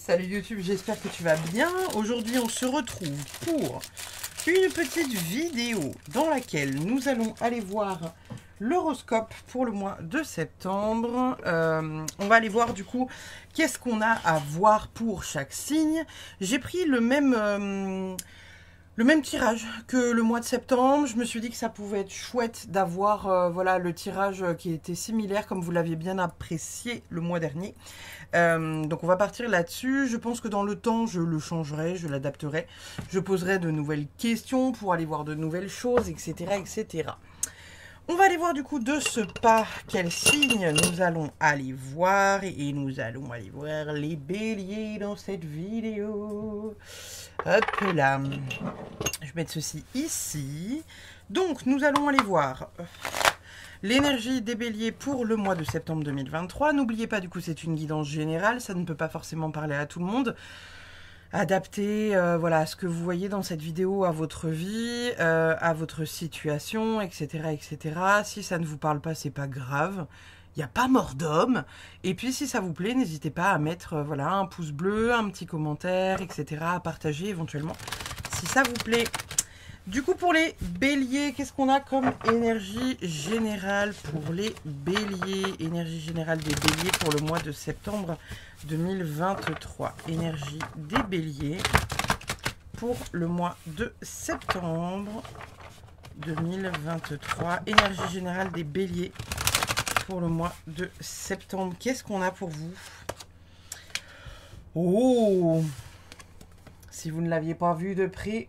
Salut YouTube, j'espère que tu vas bien. Aujourd'hui, on se retrouve pour une petite vidéo dans laquelle nous allons aller voir l'horoscope pour le mois de septembre. On va aller voir du coup qu'est-ce qu'on a à voir pour chaque signe. J'ai pris le même tirage que le mois de septembre. Je me suis dit que ça pouvait être chouette d'avoir voilà, le tirage qui était similaire comme vous l'aviez bien apprécié le mois dernier. Donc on va partir là-dessus. Je pense que dans le temps, je le changerai, je l'adapterai. Je poserai de nouvelles questions pour aller voir de nouvelles choses, etc. etc. On va aller voir du coup de ce pas quel signe nous allons aller voir. Et nous allons aller voir les béliers dans cette vidéo. Hop là. Je vais mettre ceci ici. Donc nous allons aller voir l'énergie des béliers pour le mois de septembre 2023. N'oubliez pas, du coup, c'est une guidance générale. Ça ne peut pas forcément parler à tout le monde. Adaptez voilà, ce que vous voyez dans cette vidéo à votre vie, à votre situation, etc., etc. Si ça ne vous parle pas, c'est pas grave. Il n'y a pas mort d'homme. Et puis, si ça vous plaît, n'hésitez pas à mettre voilà, un pouce bleu, un petit commentaire, etc., à partager éventuellement, si ça vous plaît. Du coup, pour les béliers, qu'est-ce qu'on a comme énergie générale pour les béliers? Énergie générale des béliers pour le mois de septembre 2023. Énergie des béliers pour le mois de septembre 2023. Énergie générale des béliers pour le mois de septembre. Qu'est-ce qu'on a pour vous? Oh! Si vous ne l'aviez pas vu de près,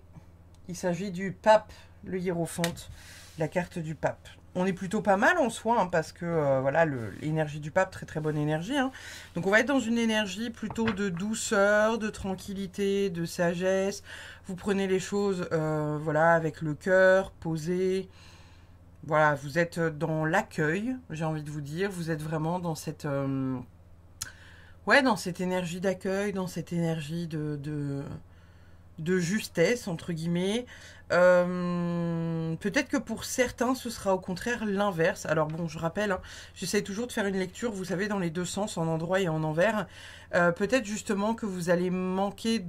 il s'agit du pape, le hiérophante, la carte du pape. On est plutôt pas mal en soi, hein, parce que voilà, l'énergie du pape, très très bonne énergie. Hein. Donc on va être dans une énergie plutôt de douceur, de tranquillité, de sagesse. Vous prenez les choses voilà, avec le cœur, posé. Voilà, vous êtes dans l'accueil, j'ai envie de vous dire. Vous êtes vraiment dans cette, ouais, dans cette énergie d'accueil, dans cette énergie de justesse, entre guillemets. Peut-être que pour certains, ce sera au contraire l'inverse. Alors bon, je rappelle, hein, j'essaie toujours de faire une lecture, vous savez, dans les deux sens, en endroit et en envers. Peut-être justement que vous allez manquer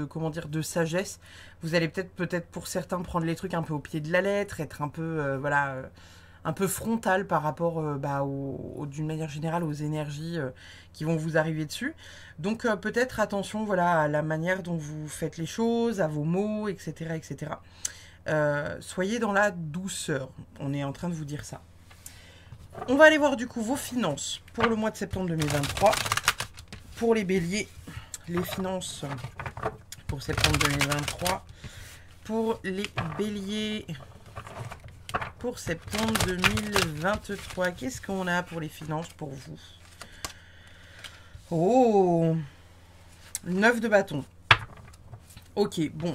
comment dire, de sagesse. Vous allez peut-être pour certains prendre les trucs un peu au pied de la lettre, être un peu, voilà, un peu frontal par rapport, d'une manière générale, aux énergies qui vont vous arriver dessus. Donc peut-être attention, voilà, à la manière dont vous faites les choses, à vos mots, etc., etc. Soyez dans la douceur. On est en train de vous dire ça. On va aller voir du coup vos finances pour le mois de septembre 2023. Pour les béliers, les finances pour septembre 2023. Pour les béliers pour septembre 2023. Qu'est-ce qu'on a pour les finances pour vous? Oh, 9 de bâton. Ok, bon.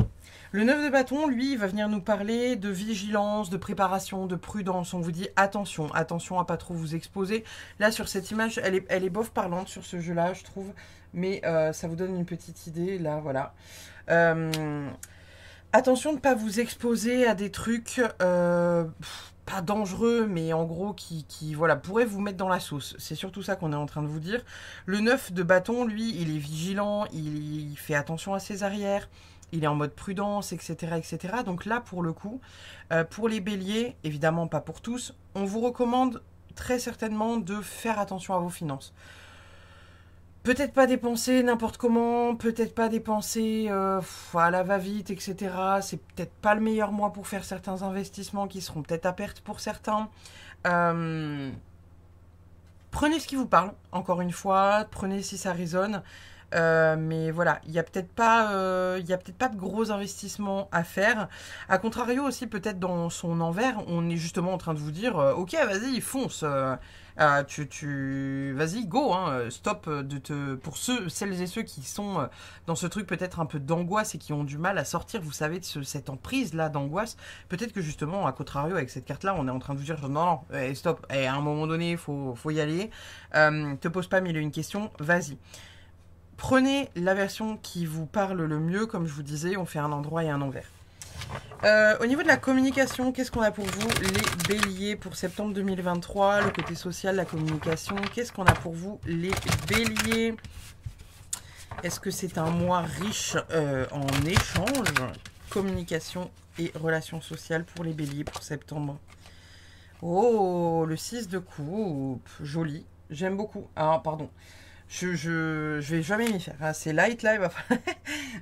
Le 9 de bâton, lui, il va venir nous parler de vigilance, de préparation, de prudence. On vous dit attention, attention à pas trop vous exposer. Là, sur cette image, elle est bof parlante sur ce jeu-là, je trouve. Mais ça vous donne une petite idée, là, voilà. Attention de ne pas vous exposer à des trucs pas dangereux, mais en gros qui voilà, pourraient vous mettre dans la sauce. C'est surtout ça qu'on est en train de vous dire. Le 9 de bâton, lui, il est vigilant, il fait attention à ses arrières, il est en mode prudence, etc., etc. Donc là, pour le coup, pour les béliers, évidemment pas pour tous, on vous recommande très certainement de faire attention à vos finances. Peut-être pas dépenser n'importe comment, peut-être pas dépenser à la va-vite, etc. C'est peut-être pas le meilleur mois pour faire certains investissements qui seront peut-être à perte pour certains. Prenez ce qui vous parle, encore une fois, prenez si ça résonne. Mais voilà, il n'y a peut-être pas de gros investissements à faire. A contrario aussi, peut-être dans son envers, on est justement en train de vous dire ok, vas-y, fonce, vas-y, go, hein, stop pour celles et ceux qui sont dans ce truc peut-être un peu d'angoisse et qui ont du mal à sortir, vous savez, de cette emprise là d'angoisse. Peut-être que justement, à contrario, avec cette carte là, on est en train de vous dire non, stop, à un moment donné, faut y aller. Te pose pas mille et une questions, vas-y. Prenez la version qui vous parle le mieux, comme je vous disais, on fait un endroit et un envers. Au niveau de la communication, qu'est-ce qu'on a pour vous, les béliers, pour septembre 2023? Le côté social, la communication, qu'est-ce qu'on a pour vous, les béliers? Est-ce que c'est un mois riche en échanges, communication et relations sociales pour les béliers pour septembre? Oh, le 6 de coupe, joli, j'aime beaucoup. Ah, pardon, je vais jamais m'y faire. Ah, c'est light là, il va falloir...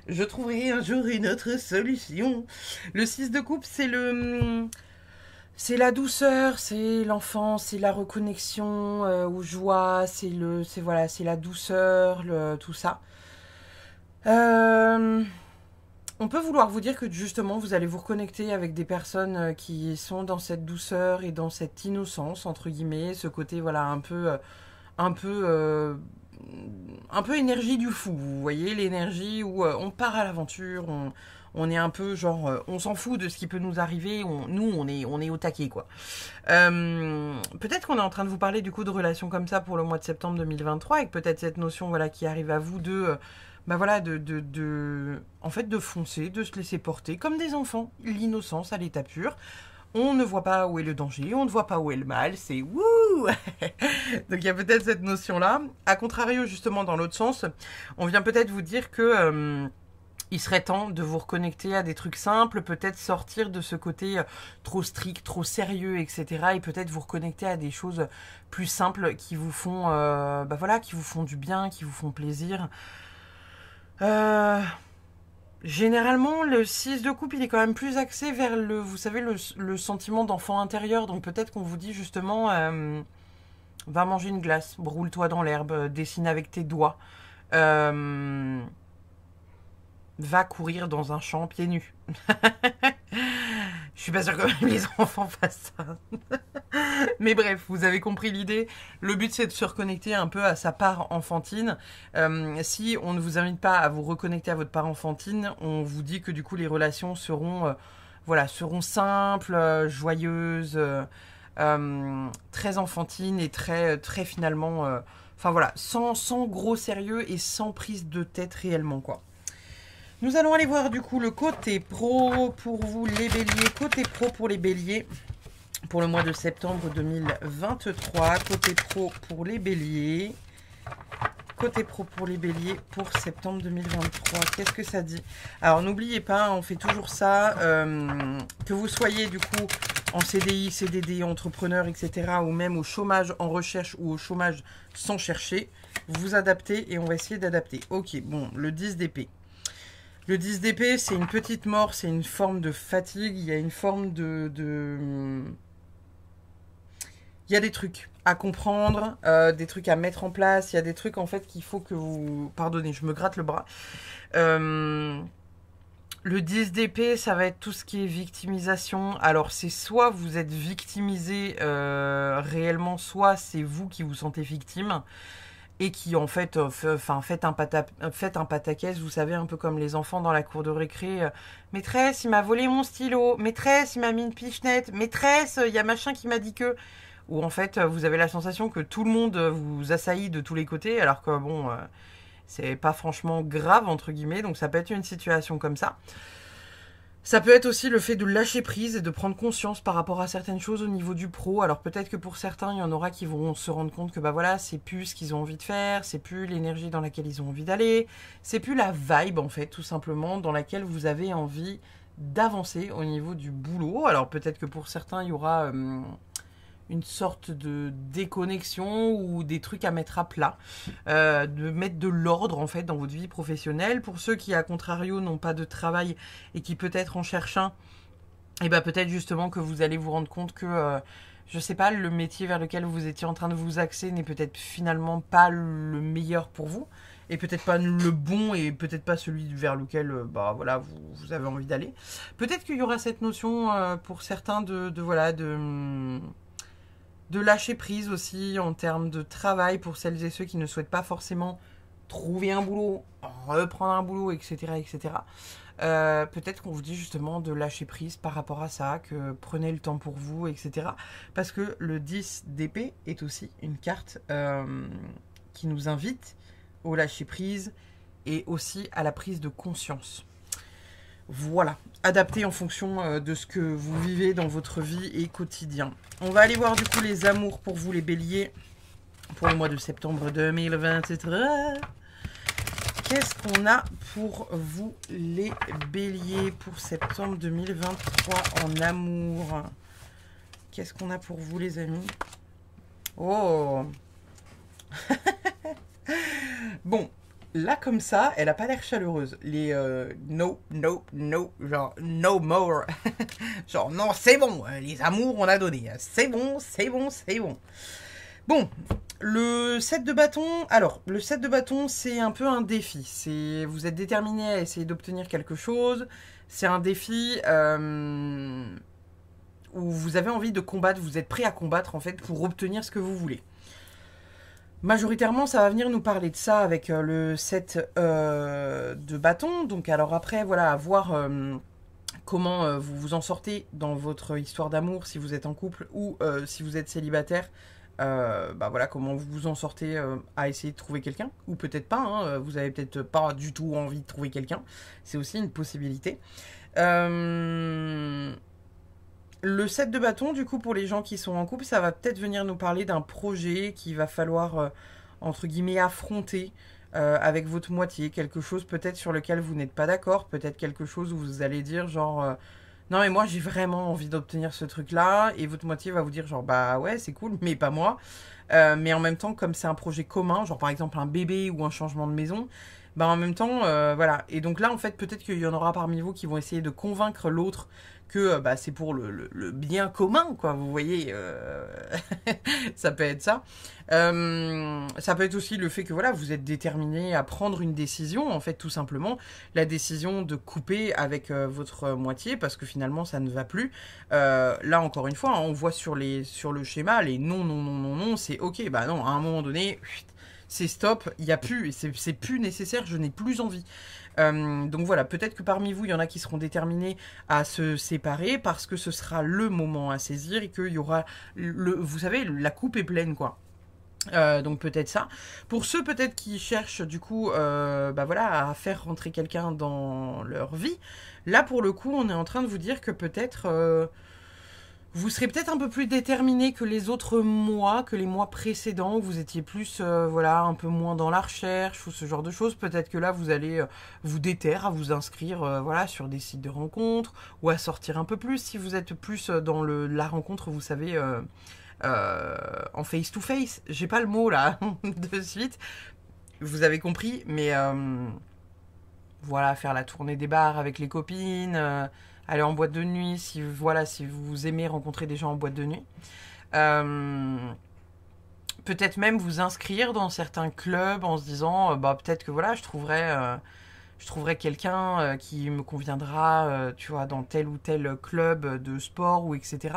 Je trouverai un jour une autre solution. Le 6 de coupe, c'est le... C'est la douceur, c'est l'enfance, c'est la reconnexion aux joies, voilà, c'est la douceur, tout ça. On peut vouloir vous dire que justement vous allez vous reconnecter avec des personnes qui sont dans cette douceur et dans cette innocence entre guillemets, ce côté voilà un peu énergie du fou. Vous voyez l'énergie où on part à l'aventure, on est un peu genre, on s'en fout de ce qui peut nous arriver, on est au taquet quoi. Peut-être qu'on est en train de vous parler du coup de relations comme ça pour le mois de septembre 2023 avec peut-être cette notion voilà qui arrive à vous de voilà en fait de foncer, de se laisser porter comme des enfants, l'innocence à l'état pur. On ne voit pas où est le danger, on ne voit pas où est le mal, c'est wouh. Donc il y a peut-être cette notion-là. A contrario, justement, dans l'autre sens, on vient peut-être vous dire que il serait temps de vous reconnecter à des trucs simples, peut-être sortir de ce côté trop strict, trop sérieux, etc. Et peut-être vous reconnecter à des choses plus simples qui vous font, voilà, qui vous font du bien, qui vous font plaisir. Généralement, le 6 de coupe, il est quand même plus axé vers vous savez, le sentiment d'enfant intérieur. Donc peut-être qu'on vous dit justement, va manger une glace, roule-toi dans l'herbe, dessine avec tes doigts, va courir dans un champ pieds nus. Je suis pas sûre que même les enfants fassent ça. Mais bref, vous avez compris l'idée. Le but, c'est de se reconnecter un peu à sa part enfantine. Si on ne vous invite pas à vous reconnecter à votre part enfantine, on vous dit que du coup, les relations seront, seront simples, joyeuses, très enfantines et très finalement... Enfin voilà, sans gros sérieux et sans prise de tête réellement, quoi. Nous allons aller voir du coup le côté pro pour vous les béliers. Côté pro pour les béliers pour le mois de septembre 2023. Côté pro pour les béliers. Côté pro pour les béliers pour septembre 2023. Qu'est-ce que ça dit? Alors n'oubliez pas, on fait toujours ça. Que vous soyez du coup en CDI, CDD, entrepreneur, etc. ou même au chômage en recherche ou au chômage sans chercher. Vous vous adaptez et on va essayer d'adapter. Ok, bon, le 10 d'épée. Le 10 d'épée, c'est une petite mort, c'est une forme de fatigue, il y a une forme il y a des trucs à comprendre, des trucs à mettre en place, il y a des trucs en fait qu'il faut que vous... Pardonnez, je me gratte le bras. Le 10 d'épée, ça va être tout ce qui est victimisation. Alors c'est soit vous êtes victimisé réellement, soit c'est vous qui vous sentez victime. Et qui en fait, faites un pataquès, vous savez, un peu comme les enfants dans la cour de récré. Maîtresse, il m'a volé mon stylo. Maîtresse, il m'a mis une pichenette. Maîtresse, il y a machin qui m'a dit que... Ou en fait, vous avez la sensation que tout le monde vous assaillit de tous les côtés, alors que bon, c'est pas franchement grave, entre guillemets. Donc ça peut être une situation comme ça. Ça peut être aussi le fait de lâcher prise et de prendre conscience par rapport à certaines choses au niveau du pro. Alors peut-être que pour certains, il y en aura qui vont se rendre compte que bah voilà, c'est plus ce qu'ils ont envie de faire, c'est plus l'énergie dans laquelle ils ont envie d'aller, c'est plus la vibe en fait, tout simplement, dans laquelle vous avez envie d'avancer au niveau du boulot. Alors peut-être que pour certains, il y aura une sorte de déconnexion ou des trucs à mettre à plat, de mettre de l'ordre en fait dans votre vie professionnelle. Pour ceux qui à contrario n'ont pas de travail et qui peut-être en cherchent un, et ben peut-être justement que vous allez vous rendre compte que je sais pas, le métier vers lequel vous étiez en train de vous axer n'est peut-être finalement pas le meilleur pour vous, et peut-être pas le bon, et peut-être pas celui vers lequel voilà, vous avez envie d'aller. Peut-être qu'il y aura cette notion pour certains de lâcher prise aussi en termes de travail pour celles et ceux qui ne souhaitent pas forcément trouver un boulot, reprendre un boulot, etc. etc. Peut-être qu'on vous dit justement de lâcher prise par rapport à ça, que prenez le temps pour vous, etc. Parce que le 10 d'épée est aussi une carte qui nous invite au lâcher prise et aussi à la prise de conscience. Voilà, adapté en fonction de ce que vous vivez dans votre vie et quotidien. On va aller voir du coup les amours pour vous les béliers pour le mois de septembre 2023. qu'est-ce qu'on a pour vous les béliers pour septembre 2023 en amour? Qu'est-ce qu'on a pour vous les amis? Oh. Bon, là comme ça, elle a pas l'air chaleureuse. Les no, genre no more. Genre non, c'est bon, les amours on a donné. C'est bon, c'est bon, c'est bon. Bon, le 7 de bâton, alors le 7 de bâton c'est un peu un défi. Vous êtes déterminé à essayer d'obtenir quelque chose. C'est un défi où vous avez envie de combattre, vous êtes prêt à combattre en fait pour obtenir ce que vous voulez. Majoritairement, ça va venir nous parler de ça avec le 7 de bâton. Donc alors après, voilà, à voir comment vous vous en sortez dans votre histoire d'amour, si vous êtes en couple ou si vous êtes célibataire. Bah voilà, comment vous vous en sortez à essayer de trouver quelqu'un. Ou peut-être pas, hein, vous avez peut-être pas du tout envie de trouver quelqu'un. C'est aussi une possibilité. Le 7 de bâton, du coup, pour les gens qui sont en couple, ça va peut-être venir nous parler d'un projet qu'il va falloir, entre guillemets, affronter avec votre moitié. Quelque chose peut-être sur lequel vous n'êtes pas d'accord. Peut-être quelque chose où vous allez dire genre... non mais moi j'ai vraiment envie d'obtenir ce truc-là. Et votre moitié va vous dire genre bah ouais c'est cool mais pas moi. Mais en même temps comme c'est un projet commun, genre par exemple un bébé ou un changement de maison... Bah en même temps, voilà. Et donc là, en fait, peut-être qu'il y en aura parmi vous qui vont essayer de convaincre l'autre que bah, c'est pour le bien commun, quoi. Vous voyez, ça peut être ça. Ça peut être aussi le fait que voilà, vous êtes déterminé à prendre une décision, en fait, tout simplement. La décision de couper avec votre moitié, parce que finalement, ça ne va plus. Là, encore une fois, hein, on voit sur le schéma, les non, non, non, non, non, c'est ok, bah non, à un moment donné... c'est stop, il n'y a plus, c'est plus nécessaire, je n'ai plus envie. Donc voilà, peut-être que parmi vous, il y en a qui seront déterminés à se séparer parce que ce sera le moment à saisir et qu'il y aura, vous savez, la coupe est pleine, quoi. Donc peut-être ça. Pour ceux peut-être qui cherchent du coup bah voilà, à faire rentrer quelqu'un dans leur vie, là pour le coup on est en train de vous dire que peut-être... vous serez peut-être un peu plus déterminé que les autres mois, que les mois précédents, où vous étiez plus, voilà, un peu moins dans la recherche ou ce genre de choses. Peut-être que là, vous allez vous déterre à vous inscrire, voilà, sur des sites de rencontres ou à sortir un peu plus. Si vous êtes plus dans la rencontre, vous savez, en face-to-face. J'ai pas le mot là de suite. Vous avez compris, mais voilà, faire la tournée des bars avec les copines. Aller en boîte de nuit, si vous aimez rencontrer des gens en boîte de nuit. Peut-être même vous inscrire dans certains clubs en se disant, bah peut-être que voilà, je trouverai quelqu'un qui me conviendra, tu vois, dans tel ou tel club de sport ou etc.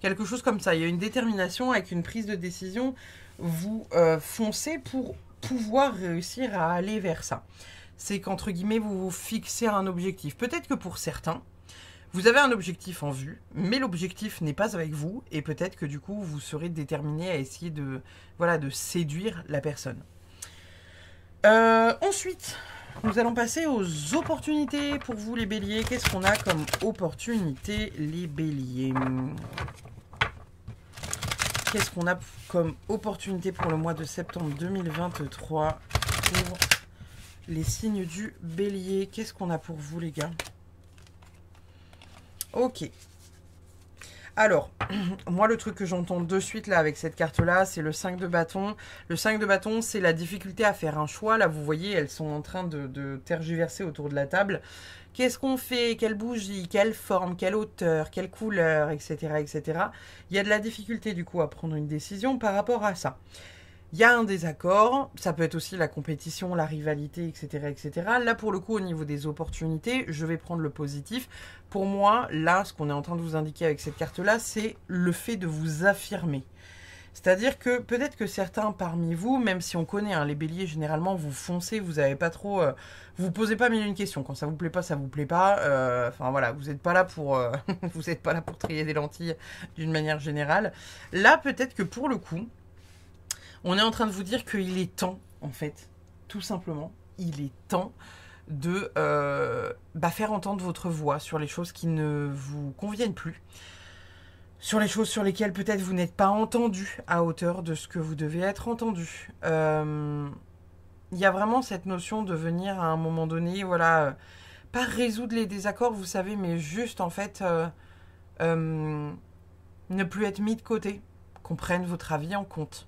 Quelque chose comme ça. Il y a une détermination avec une prise de décision. Vous foncez pour pouvoir réussir à aller vers ça. C'est qu'entre guillemets, vous vous fixez un objectif. Peut-être que pour certains, vous avez un objectif en vue, mais l'objectif n'est pas avec vous, et peut-être que du coup, vous serez déterminé à essayer de, voilà, de séduire la personne. Ensuite, nous allons passer aux opportunités pour vous les béliers. Qu'est-ce qu'on a comme opportunité les béliers? Qu'est-ce qu'on a comme opportunité pour le mois de septembre 2023 pour les signes du bélier? Qu'est-ce qu'on a pour vous les gars? Ok. Alors, moi le truc que j'entends de suite là avec cette carte là, c'est le 5 de bâton. Le 5 de bâton, c'est la difficulté à faire un choix. Là, vous voyez, elles sont en train de tergiverser autour de la table. Qu'est-ce qu'on fait? Quelle bougie? Quelle forme? Quelle hauteur? Quelle couleur? Etc. etc. Il y a de la difficulté du coup à prendre une décision par rapport à ça. Il y a un désaccord, ça peut être aussi la compétition, la rivalité, etc., etc. Là, pour le coup, au niveau des opportunités, je vais prendre le positif. Pour moi, là, ce qu'on est en train de vous indiquer avec cette carte-là, c'est le fait de vous affirmer. C'est-à-dire que peut-être que certains parmi vous, même si on connaît les béliers, généralement, vous foncez, vous n'avez pas trop... vous posez pas mille et une questions. Quand ça vous plaît pas, ça vous plaît pas. Enfin voilà, vous n'êtes pas là pour... vous n'êtes pas là pour trier des lentilles d'une manière générale. Là, peut-être que pour le coup... on est en train de vous dire qu'il est temps, en fait, tout simplement, il est temps de faire entendre votre voix sur les choses qui ne vous conviennent plus, sur les choses sur lesquelles peut-être vous n'êtes pas entendu à hauteur de ce que vous devez être entendu. il y a vraiment cette notion de venir à un moment donné, voilà, pas résoudre les désaccords, vous savez, mais juste en fait ne plus être mis de côté, qu'on prenne votre avis en compte.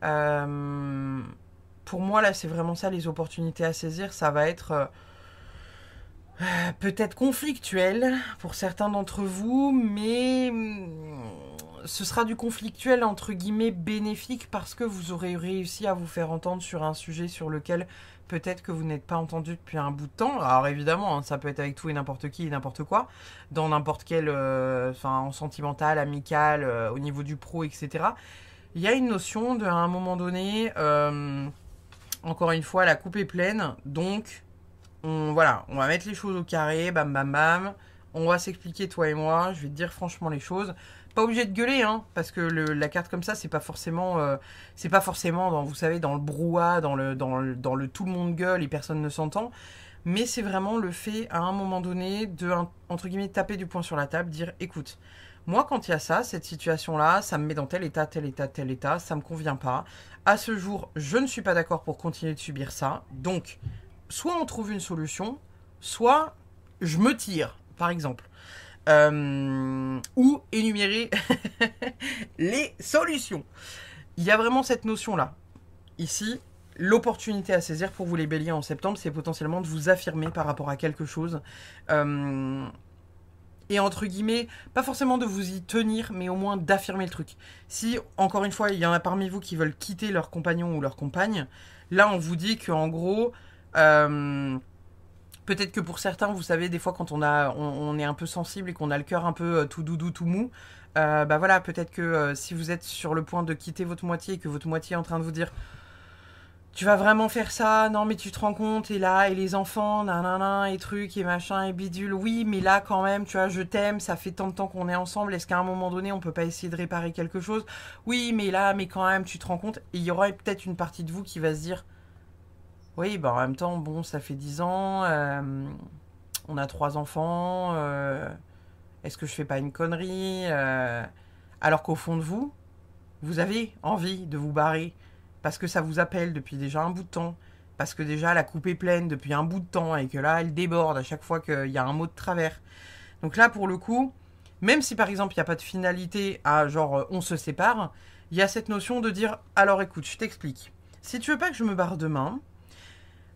Pour moi, là, c'est vraiment ça, les opportunités à saisir. Ça va être peut-être conflictuel pour certains d'entre vous, mais ce sera du conflictuel entre guillemets bénéfique parce que vous aurez réussi à vous faire entendre sur un sujet sur lequel peut-être que vous n'êtes pas entendu depuis un bout de temps. Alors évidemment, hein, ça peut être avec tout et n'importe qui et n'importe quoi, dans n'importe quel, en sentimental, amical, au niveau du pro, etc. Il y a une notion de, à un moment donné, encore une fois, la coupe est pleine, donc voilà, on va mettre les choses au carré, bam bam bam, on va s'expliquer toi et moi, je vais te dire franchement les choses. Pas obligé de gueuler, hein, parce que la carte comme ça, c'est pas forcément dans, vous savez, dans le brouhaha, dans le tout le monde gueule et personne ne s'entend. Mais c'est vraiment le fait, à un moment donné, de, entre guillemets, taper du poing sur la table, dire, écoute, moi, quand il y a ça, cette situation-là, ça me met dans tel état, tel état, tel état, ça me convient pas. À ce jour, je ne suis pas d'accord pour continuer de subir ça. Donc, soit on trouve une solution, soit je me tire, par exemple. Ou énumérer les solutions. Il y a vraiment cette notion-là. Ici, l'opportunité à saisir pour vous les béliers en septembre, c'est potentiellement de vous affirmer par rapport à quelque chose. Et entre guillemets, pas forcément de vous y tenir, mais au moins d'affirmer le truc. Si, encore une fois, il y en a parmi vous qui veulent quitter leur compagnon ou leur compagne, là on vous dit qu'en gros... peut-être que pour certains, vous savez, des fois quand on est un peu sensible et qu'on a le cœur un peu tout doudou, tout mou, bah voilà, peut-être que si vous êtes sur le point de quitter votre moitié et que votre moitié est en train de vous dire tu vas vraiment faire ça, non mais tu te rends compte, et là, et les enfants, nanana, et trucs, et machin, et bidule, oui, mais là quand même, tu vois, je t'aime, ça fait tant de temps qu'on est ensemble, est-ce qu'à un moment donné, on peut pas essayer de réparer quelque chose? Oui, mais là, mais quand même, tu te rends compte, et il y aura peut-être une partie de vous qui va se dire oui, bah en même temps, bon, ça fait 10 ans, on a 3 enfants, est-ce que je fais pas une connerie alors qu'au fond de vous, vous avez envie de vous barrer, parce que ça vous appelle depuis déjà un bout de temps, parce que déjà la coupe est pleine depuis un bout de temps, et que là, elle déborde à chaque fois qu'il y a un mot de travers. Donc là, pour le coup, même si par exemple, il n'y a pas de finalité à genre, on se sépare, il y a cette notion de dire, alors écoute, je t'explique. Si tu veux pas que je me barre demain,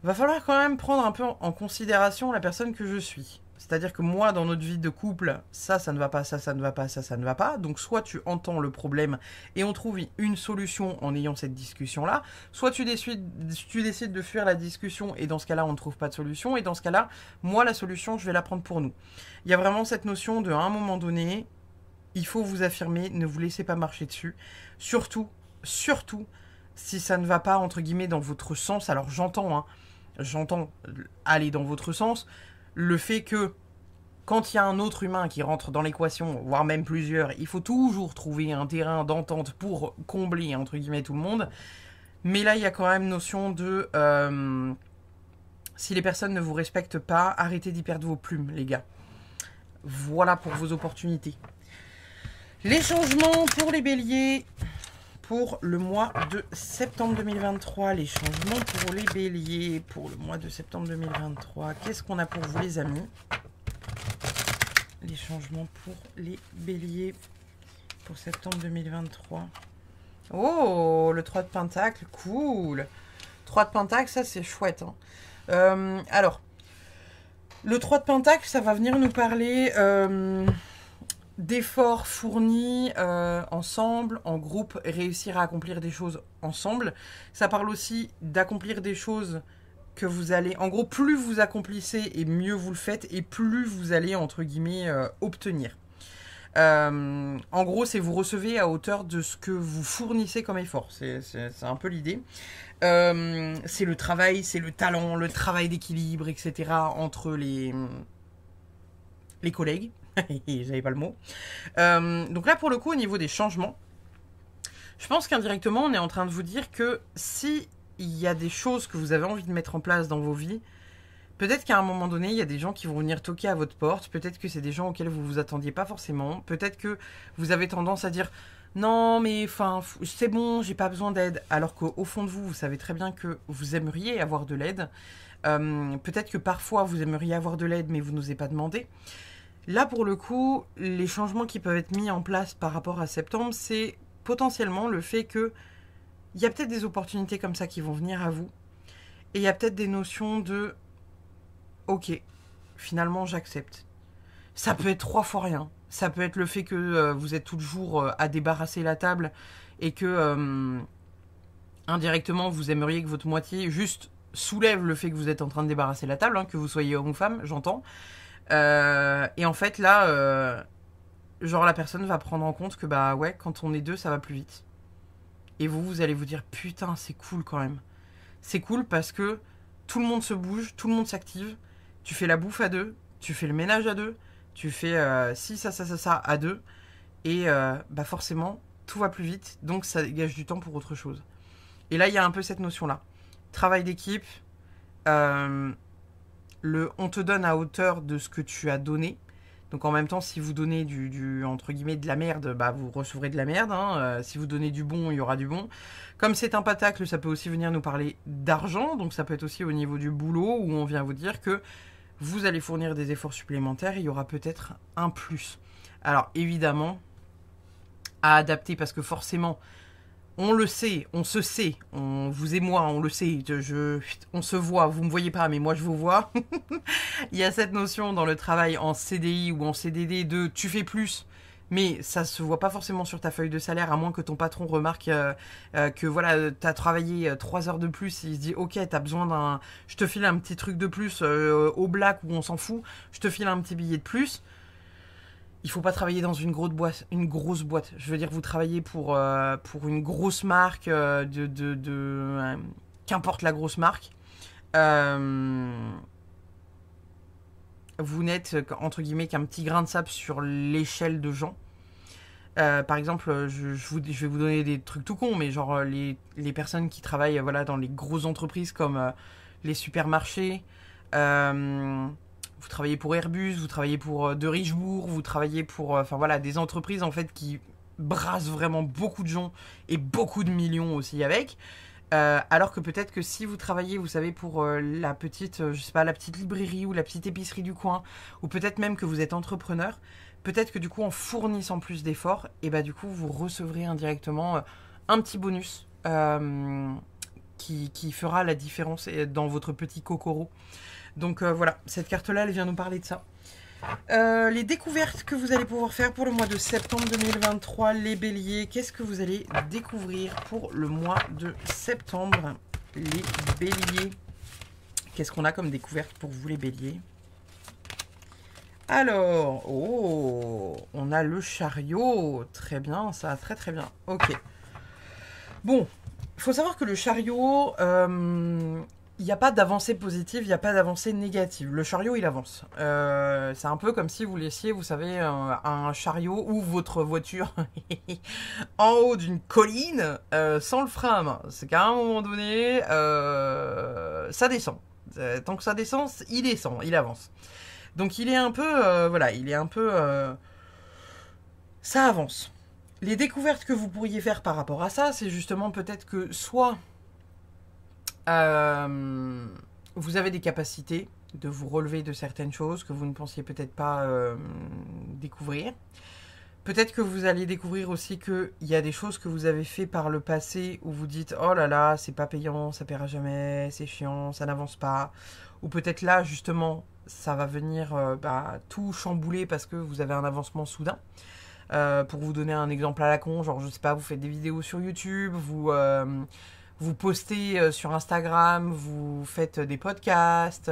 va falloir quand même prendre un peu en considération la personne que je suis. C'est-à-dire que moi, dans notre vie de couple, ça ne va pas, ça ne va pas, ça ne va pas. Donc soit tu entends le problème et on trouve une solution en ayant cette discussion-là, soit tu décides de fuir la discussion et dans ce cas-là, on ne trouve pas de solution. Et dans ce cas-là, moi, la solution, je vais la prendre pour nous. Il y a vraiment cette notion de, à un moment donné, il faut vous affirmer, ne vous laissez pas marcher dessus. Surtout, si ça ne va pas, entre guillemets, dans votre sens. Alors j'entends aller dans votre sens, le fait que quand il y a un autre humain qui rentre dans l'équation, voire même plusieurs, il faut toujours trouver un terrain d'entente pour combler, entre guillemets, tout le monde. Mais là, il y a quand même notion de... si les personnes ne vous respectent pas, arrêtez d'y perdre vos plumes, les gars. Voilà pour vos opportunités. Les changements pour les béliers... Pour le mois de septembre 2023, les changements pour les béliers, pour le mois de septembre 2023, qu'est-ce qu'on a pour vous les amis? Les changements pour les béliers pour septembre 2023. Oh, le 3 de Pentacle, cool. 3 de Pentacle, ça c'est chouette. Hein. Alors, le 3 de Pentacle, ça va venir nous parler... d'efforts fournis ensemble, en groupe, réussir à accomplir des choses ensemble. Ça parle aussi d'accomplir des choses que vous allez... En gros, plus vous accomplissez et mieux vous le faites, et plus vous allez, entre guillemets, obtenir. En gros, c'est vous recevez à hauteur de ce que vous fournissez comme effort. C'est un peu l'idée. C'est le travail, c'est le talent, le travail d'équilibre, etc. entre les collègues. J'avais pas le mot. Donc là, pour le coup, au niveau des changements, je pense qu'indirectement, on est en train de vous dire que si il y a des choses que vous avez envie de mettre en place dans vos vies, peut-être qu'à un moment donné, il y a des gens qui vont venir toquer à votre porte. Peut-être que c'est des gens auxquels vous vous attendiez pas forcément. Peut-être que vous avez tendance à dire non mais enfin c'est bon, j'ai pas besoin d'aide, alors qu'au fond de vous, vous savez très bien que vous aimeriez avoir de l'aide. Peut-être que parfois vous aimeriez avoir de l'aide mais vous n'osez pas demander. Là pour le coup, les changements qui peuvent être mis en place par rapport à septembre, c'est potentiellement le fait que il y a peut-être des opportunités comme ça qui vont venir à vous. Et il y a peut-être des notions de ok, finalement j'accepte. Ça peut être 3 fois rien. Ça peut être le fait que vous êtes toujours à débarrasser la table et que indirectement vous aimeriez que votre moitié juste soulève le fait que vous êtes en train de débarrasser la table, hein, que vous soyez homme ou femme, j'entends. Et en fait là, genre la personne va prendre en compte que bah ouais, quand on est deux, ça va plus vite. Et vous allez vous dire putain, c'est cool quand même. C'est cool parce que tout le monde se bouge, tout le monde s'active. Tu fais la bouffe à deux, tu fais le ménage à deux, tu fais ci, ça à deux. Et bah forcément, tout va plus vite, donc ça dégage du temps pour autre chose. Et là, il y a un peu cette notion-là. Travail d'équipe, on te donne à hauteur de ce que tu as donné. Donc en même temps, si vous donnez du entre guillemets de la merde, bah vous recevrez de la merde. Hein. Si vous donnez du bon, il y aura du bon. Comme c'est un patacle, ça peut aussi venir nous parler d'argent. Donc ça peut être aussi au niveau du boulot où on vient vous dire que vous allez fournir des efforts supplémentaires. Et il y aura peut-être un plus. Alors évidemment, à adapter parce que forcément, on le sait, on se sait, vous et moi, on le sait, on se voit, vous me voyez pas, mais moi je vous vois. Il y a cette notion dans le travail en CDI ou en CDD de tu fais plus, mais ça se voit pas forcément sur ta feuille de salaire, à moins que ton patron remarque que voilà, t'as travaillé 3 heures de plus, il se dit ok, t'as besoin d'un, je te file un petit truc de plus au black où on s'en fout, je te file un petit billet de plus. Il faut pas travailler dans une grosse boîte. Je veux dire, vous travaillez pour une grosse marque, qu'importe la grosse marque. Vous n'êtes, entre guillemets, qu'un petit grain de sable sur l'échelle de gens. Par exemple, je vais vous donner des trucs tout cons, mais genre les personnes qui travaillent voilà, dans les grosses entreprises comme les supermarchés, vous travaillez pour Airbus, vous travaillez pour De Richebourg, vous travaillez pour enfin voilà, des entreprises en fait qui brassent vraiment beaucoup de gens et beaucoup de millions aussi avec. Alors que peut-être que si vous travaillez, vous savez, pour la petite, je sais pas, la petite librairie ou la petite épicerie du coin, ou peut-être même que vous êtes entrepreneur, peut-être que du coup en fournissant plus d'efforts, et bah du coup vous recevrez indirectement un petit bonus qui fera la différence dans votre petit cocoro. Donc voilà, cette carte-là, elle vient nous parler de ça. Les découvertes que vous allez pouvoir faire pour le mois de septembre 2023, les béliers. Qu'est-ce que vous allez découvrir pour le mois de septembre, les béliers? Qu'est-ce qu'on a comme découverte pour vous, les béliers? Alors, oh, on a le chariot. Très bien, ça, très très bien. Ok. Bon, il faut savoir que le chariot... il n'y a pas d'avancée positive, il n'y a pas d'avancée négative. Le chariot, il avance. C'est un peu comme si vous laissiez, vous savez, un chariot ou votre voiture en haut d'une colline sans le frein à main. C'est qu'à un moment donné, ça descend. Tant que ça descend, il avance. Donc il est un peu, voilà, il est un peu... ça avance. Les découvertes que vous pourriez faire par rapport à ça, c'est justement peut-être que soit... vous avez des capacités de vous relever de certaines choses que vous ne pensiez peut-être pas découvrir. Peut-être que vous allez découvrir aussi qu'il y a des choses que vous avez fait par le passé où vous dites « Oh là là, c'est pas payant, ça paiera jamais, c'est chiant, ça n'avance pas. » Ou peut-être là, justement, ça va venir tout chambouler parce que vous avez un avancement soudain. Pour vous donner un exemple à la con, genre, je sais pas, vous faites des vidéos sur YouTube, vous postez sur Instagram, vous faites des podcasts,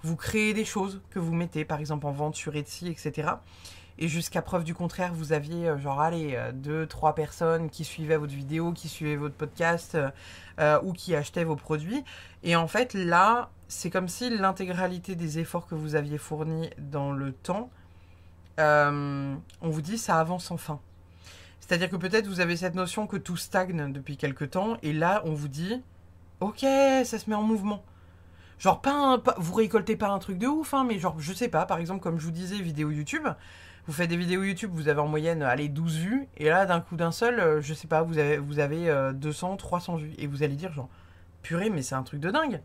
vous créez des choses que vous mettez, par exemple, en vente sur Etsy, etc. Et jusqu'à preuve du contraire, vous aviez, 2-3 personnes qui suivaient votre vidéo, qui suivaient votre podcast, ou qui achetaient vos produits. Et en fait, là, c'est comme si l'intégralité des efforts que vous aviez fournis dans le temps, on vous dit, ça avance enfin. C'est-à-dire que peut-être vous avez cette notion que tout stagne depuis quelque temps, et là, on vous dit, ok, ça se met en mouvement. Genre, vous récoltez pas un truc de ouf, hein, mais genre, je sais pas, par exemple, comme je vous disais, vidéo YouTube, vous faites des vidéos YouTube, vous avez en moyenne, allez, 12 vues, et là, d'un coup d'un seul, je sais pas, vous avez 200, 300 vues, et vous allez dire, genre, purée, mais c'est un truc de dingue.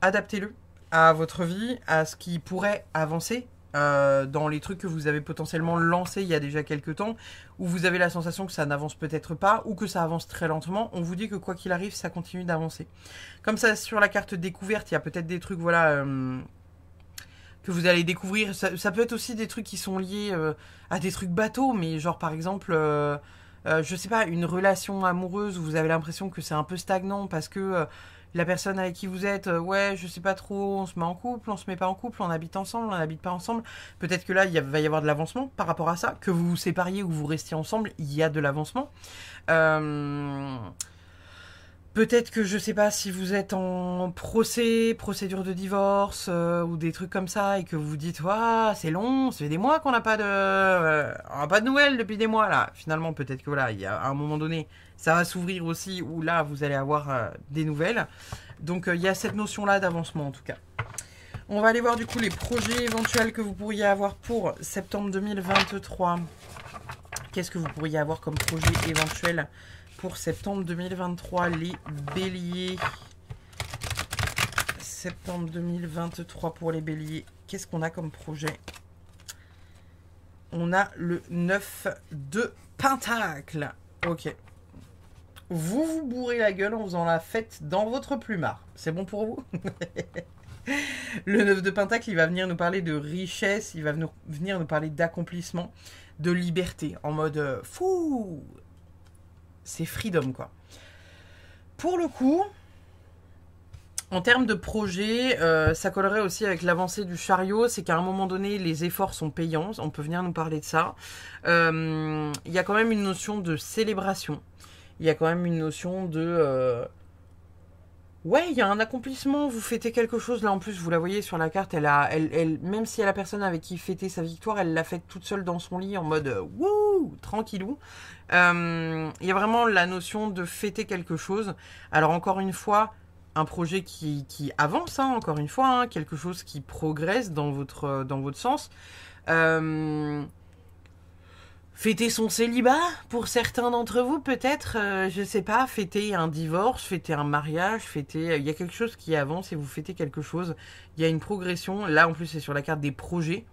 Adaptez-le à votre vie, à ce qui pourrait avancer dans les trucs que vous avez potentiellement lancés il y a déjà quelques temps, où vous avez la sensation que ça n'avance peut-être pas, ou que ça avance très lentement. On vous dit que quoi qu'il arrive, ça continue d'avancer. Comme ça, sur la carte découverte, il y a peut-être des trucs, voilà, que vous allez découvrir. Ça peut être aussi des trucs qui sont liés à des trucs bateaux, mais genre par exemple, je sais pas, une relation amoureuse où vous avez l'impression que c'est un peu stagnant parce que la personne avec qui vous êtes, ouais, je sais pas trop, on se met en couple, on se met pas en couple, on habite ensemble, on n'habite pas ensemble. Peut-être que là, va y avoir de l'avancement par rapport à ça. Que vous vous sépariez ou vous restiez ensemble, il y a de l'avancement. Peut-être que je sais pas si vous êtes en procédure de divorce ou des trucs comme ça et que vous vous dites ouah c'est long, ça fait des mois qu'on n'a pas de nouvelles depuis des mois là. Finalement peut-être que voilà il y a à un moment donné ça va s'ouvrir aussi où là vous allez avoir des nouvelles. Donc il y a cette notion là d'avancement en tout cas. On va aller voir du coup les projets éventuels que vous pourriez avoir pour septembre 2023. Qu'est-ce que vous pourriez avoir comme projet éventuel pour septembre 2023, les béliers. Septembre 2023 pour les béliers. Qu'est-ce qu'on a comme projet? On a le 9 de Pentacle. Ok. Vous vous bourrez la gueule en faisant la fête dans votre plumard. C'est bon pour vous? Le 9 de Pentacle, il va venir nous parler de richesse, il va venir nous parler d'accomplissement, de liberté, en mode fou. C'est freedom, quoi. Pour le coup, en termes de projet, ça collerait aussi avec l'avancée du chariot. C'est qu'à un moment donné, les efforts sont payants. On peut venir nous parler de ça. Il y a quand même une notion de célébration. Il y a quand même une notion de... Ouais, il y a un accomplissement, vous fêtez quelque chose. Là, en plus, vous la voyez sur la carte, même si elle a personne avec qui fêter sa victoire, elle l'a faite toute seule dans son lit en mode wouh, tranquillou. Il y a vraiment la notion de fêter quelque chose. Alors, encore une fois, un projet qui avance, hein, encore une fois, hein, quelque chose qui progresse dans votre sens. Fêter son célibat, pour certains d'entre vous, peut-être, je sais pas, fêter un divorce, fêter un mariage, fêter... Il y a quelque chose qui avance et vous fêtez quelque chose. Il y a une progression. Là, en plus, c'est sur la carte des projets.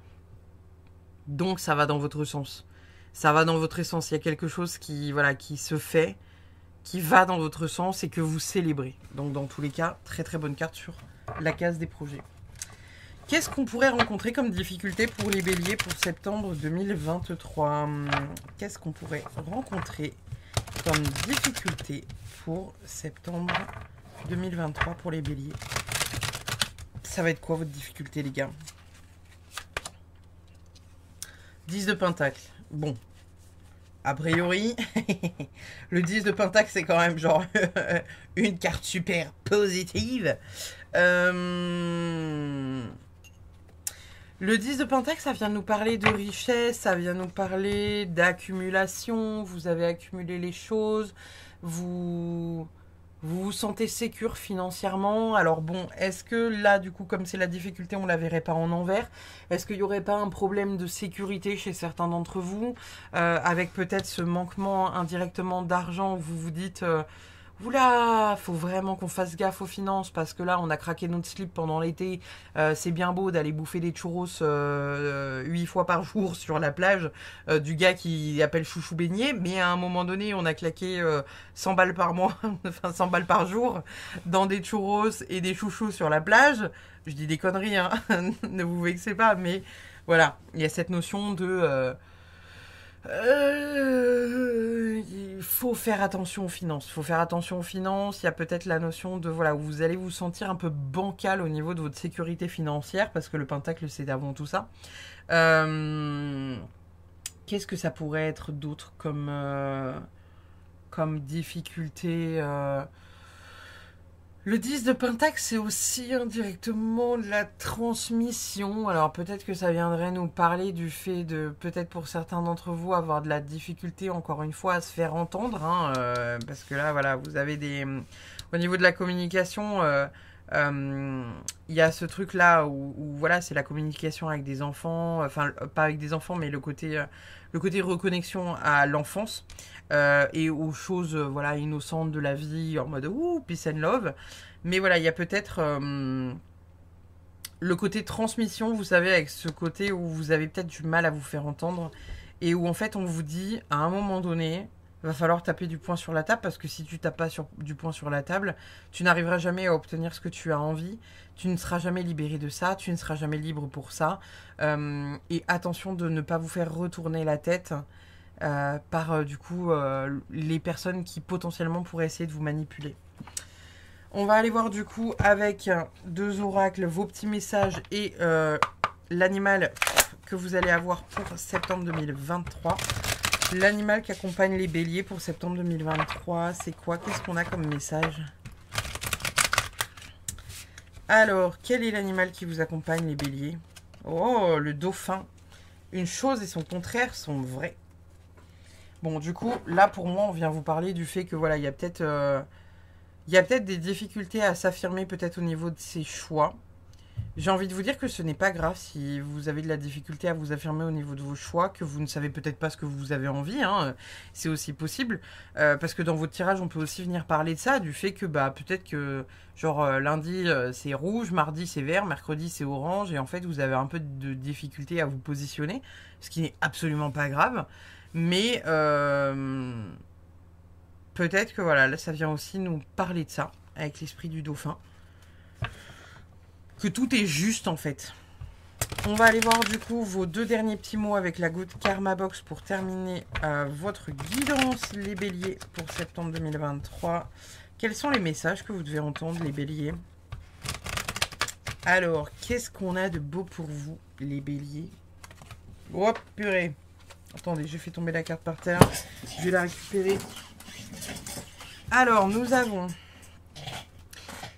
Donc, ça va dans votre sens. Ça va dans votre essence. Il y a quelque chose qui, voilà, qui se fait, qui va dans votre sens et que vous célébrez. Donc, dans tous les cas, très très bonne carte sur la case des projets. Qu'est-ce qu'on pourrait rencontrer comme difficulté pour les béliers pour septembre 2023? Qu'est-ce qu'on pourrait rencontrer comme difficulté pour septembre 2023 pour les béliers? Ça va être quoi votre difficulté, les gars? 10 de Pentacle. Bon. A priori, le 10 de Pentacle, c'est quand même genre une carte super positive. Le 10 de Pentacle, ça vient nous parler de richesse, ça vient nous parler d'accumulation. Vous avez accumulé les choses, vous vous sentez sécure financièrement. Alors bon, est-ce que là, du coup, comme c'est la difficulté, on ne la verrait pas en envers? Est-ce qu'il n'y aurait pas un problème de sécurité chez certains d'entre vous, avec peut-être ce manquement indirectement d'argent où vous vous dites... Oula, faut vraiment qu'on fasse gaffe aux finances parce que là, on a craqué notre slip pendant l'été. C'est bien beau d'aller bouffer des churros 8 fois par jour sur la plage du gars qui appelle chouchou beignet. Mais à un moment donné, on a claqué 100 balles par mois, enfin 100 balles par jour dans des churros et des chouchous sur la plage. Je dis des conneries, hein, ne vous vexez pas. Mais voilà, il y a cette notion de... il faut faire attention aux finances. Il faut faire attention aux finances. Il y a peut-être la notion de voilà où vous allez vous sentir un peu bancal au niveau de votre sécurité financière parce que le pentacle c'est avant tout ça. Qu'est-ce que ça pourrait être d'autre comme difficulté? Le 10 de Pentacle, c'est aussi indirectement de la transmission. Alors peut-être que ça viendrait nous parler du fait de, peut-être pour certains d'entre vous, avoir de la difficulté, encore une fois, à se faire entendre. Hein, parce que là, voilà, vous avez des... Au niveau de la communication, Il y a ce truc-là où voilà, c'est la communication avec des enfants, enfin, pas avec des enfants, mais le côté reconnexion à l'enfance et aux choses voilà, innocentes de la vie, en mode ouh, peace and love. Mais voilà, il y a peut-être le côté transmission, vous savez, avec ce côté où vous avez peut-être du mal à vous faire entendre et où en fait on vous dit à un moment donné, va falloir taper du poing sur la table parce que si tu tapes pas du poing sur la table, tu n'arriveras jamais à obtenir ce que tu as envie, tu ne seras jamais libéré de ça, tu ne seras jamais libre pour ça. Et attention de ne pas vous faire retourner la tête par du coup les personnes qui potentiellement pourraient essayer de vous manipuler. On va aller voir du coup avec deux oracles vos petits messages et l'animal que vous allez avoir pour septembre 2023. L'animal qui accompagne les béliers pour septembre 2023, c'est quoi? Qu'est-ce qu'on a comme message? Alors, quel est l'animal qui vous accompagne les béliers? Oh, le dauphin. Une chose et son contraire sont vrais. Bon, du coup, là pour moi, on vient vous parler du fait que voilà, il y a peut-être des difficultés à s'affirmer peut-être au niveau de ses choix. J'ai envie de vous dire que ce n'est pas grave si vous avez de la difficulté à vous affirmer au niveau de vos choix, que vous ne savez peut-être pas ce que vous avez envie, hein, c'est aussi possible, parce que dans votre tirage, on peut aussi venir parler de ça, du fait que bah, peut-être que genre lundi c'est rouge, mardi c'est vert, mercredi c'est orange, et en fait vous avez un peu de difficulté à vous positionner, ce qui n'est absolument pas grave, mais peut-être que voilà, là ça vient aussi nous parler de ça, avec l'esprit du dauphin. Que tout est juste en fait. On va aller voir du coup vos deux derniers petits mots avec la Good Karma Box pour terminer votre guidance les béliers pour septembre 2023. Quels sont les messages que vous devez entendre les béliers? Alors, qu'est-ce qu'on a de beau pour vous les béliers? Oh purée. Attendez, j'ai fait tomber la carte par terre. Je vais la récupérer. Alors, nous avons...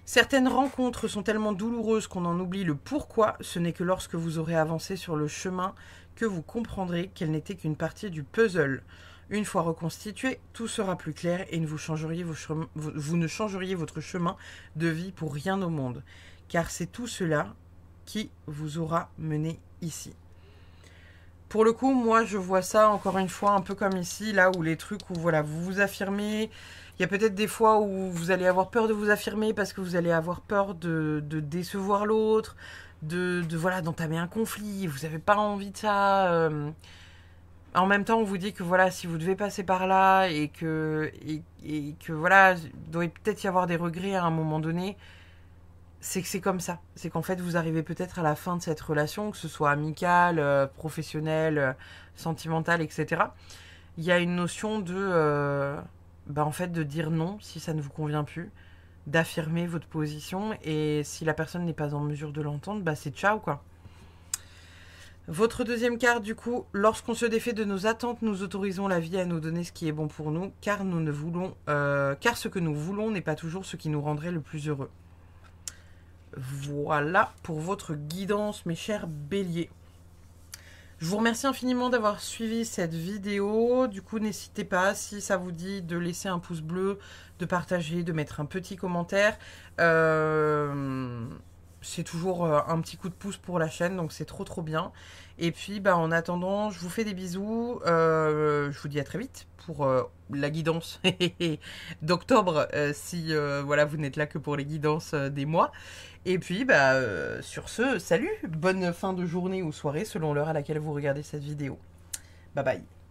Certaines rencontres sont tellement douloureuses qu'on en oublie le pourquoi. Ce n'est que lorsque vous aurez avancé sur le chemin que vous comprendrez qu'elle n'était qu'une partie du puzzle. Une fois reconstitué, tout sera plus clair et vous ne changeriez votre chemin de vie pour rien au monde. Car c'est tout cela qui vous aura mené ici. Pour le coup, moi, je vois ça, encore une fois, un peu comme ici, là où les trucs où voilà, vous vous affirmez... Il y a peut-être des fois où vous allez avoir peur de vous affirmer parce que vous allez avoir peur de décevoir l'autre, voilà, d'entamer un conflit, vous n'avez pas envie de ça. En même temps, on vous dit que voilà, si vous devez passer par là et que voilà, il doit peut-être y avoir des regrets à un moment donné, c'est que c'est comme ça. C'est qu'en fait, vous arrivez peut-être à la fin de cette relation, que ce soit amicale, professionnelle, sentimentale, etc. Il y a une notion de... en fait, de dire non si ça ne vous convient plus, d'affirmer votre position, et si la personne n'est pas en mesure de l'entendre, c'est ciao, quoi. Votre deuxième carte, du coup, lorsqu'on se défait de nos attentes, nous autorisons la vie à nous donner ce qui est bon pour nous, car ce que nous voulons n'est pas toujours ce qui nous rendrait le plus heureux. Voilà pour votre guidance, mes chers béliers. Je vous remercie infiniment d'avoir suivi cette vidéo. Du coup, n'hésitez pas, si ça vous dit, de laisser un pouce bleu, de partager, de mettre un petit commentaire. C'est toujours un petit coup de pouce pour la chaîne, donc c'est trop bien. Et puis, en attendant, je vous fais des bisous. Je vous dis à très vite pour la guidance d'octobre, si voilà, vous n'êtes là que pour les guidances des mois. Et puis, sur ce, salut, bonne fin de journée ou soirée selon l'heure à laquelle vous regardez cette vidéo. Bye bye.